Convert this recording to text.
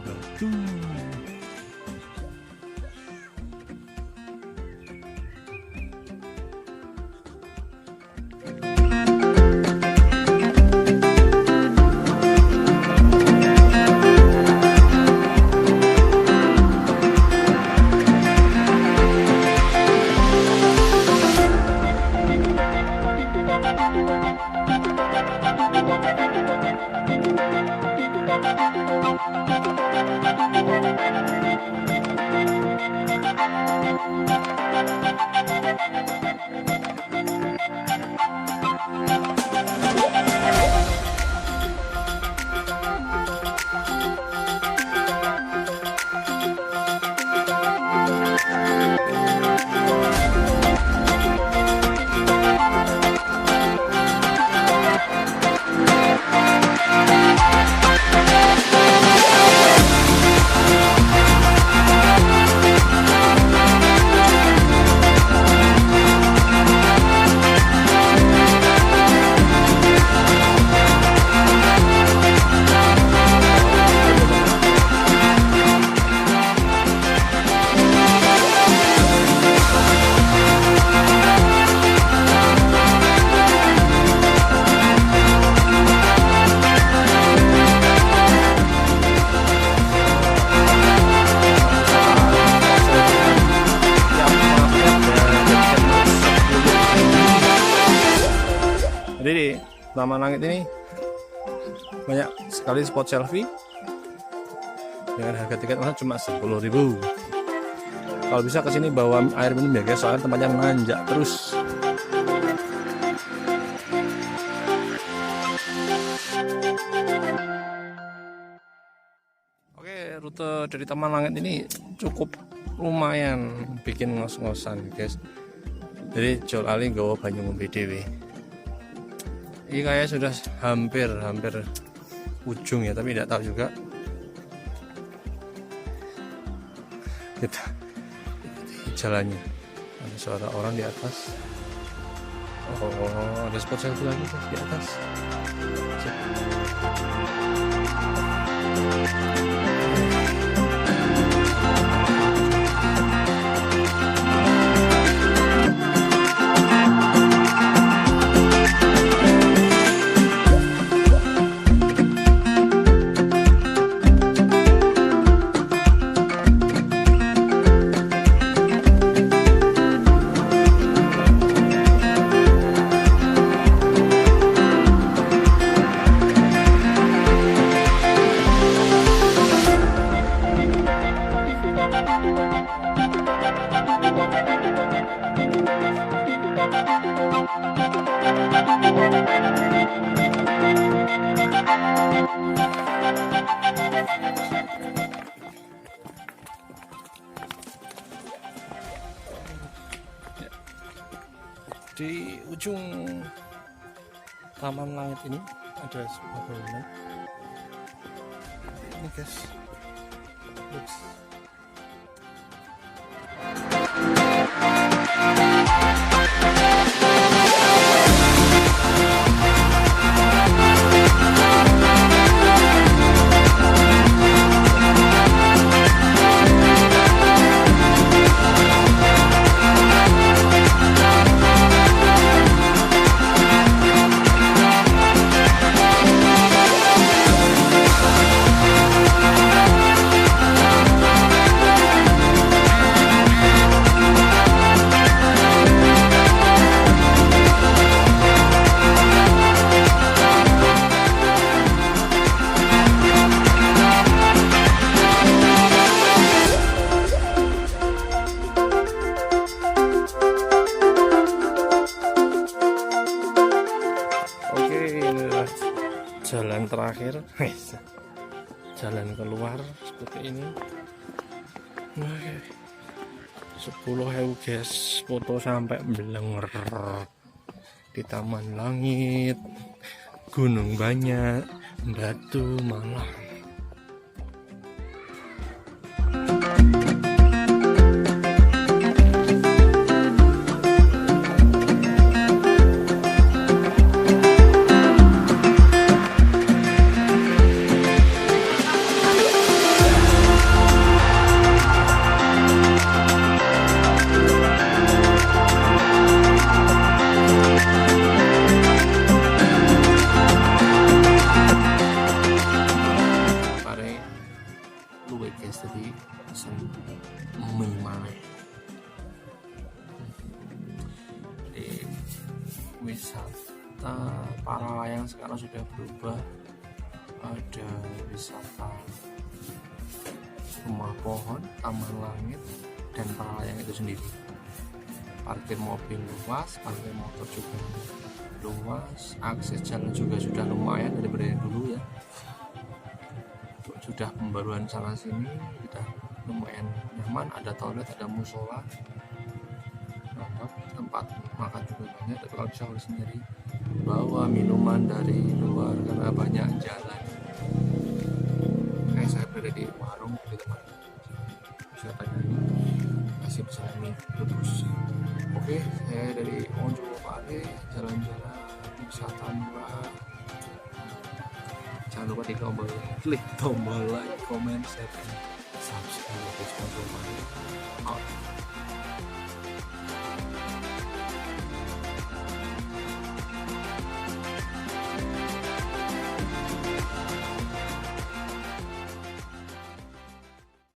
batu. Jadi di Taman Langit ini banyak sekali spot selfie dengan harga tiket mahal cuma 10.000. Kalau bisa kesini bawa air minum ya guys, soalnya tempatnya nanjak terus. Oke, rute dari Taman Langit ini cukup lumayan bikin ngos-ngosan guys. Jadi Jol Ali gawa banyu ngombe dhewe. Ini kayak sudah hampir ujung ya, tapi tidak tahu juga. Kita jalannya ada suara orang di atas. Oh, ada spot selfie lagi di atas. Di ujung Taman Langit ini ada sebuah bangunan ini guys. Ups. Jalan terakhir, jalan keluar seperti ini. Oke, 10.000 guys, foto sampai belenger di Taman Langit, gunung banyak, batu malang. guys, jadi pesen mie maleh di wisata Paralayang. Sekarang sudah berubah, ada wisata rumah pohon, taman langit, dan Paralayang itu sendiri. Parkir mobil luas, parkir motor juga luas, akses jalan juga sudah lumayan daripada yang dulu ya. Sudah pembaruan sana sini, sudah lumayan nyaman, ada toilet, ada musola, tempat makan juga banyak. Tapi kalau bisa harus sendiri bawa minuman dari luar karena banyak jalan. Kayak saya berada di warung di tempat wisata ini, masih bisa mie rebus. Oke, saya dari Jawa, jalan-jalan wisata murah. Jangan lupa klik tombol like, komen, share, dan subscribe.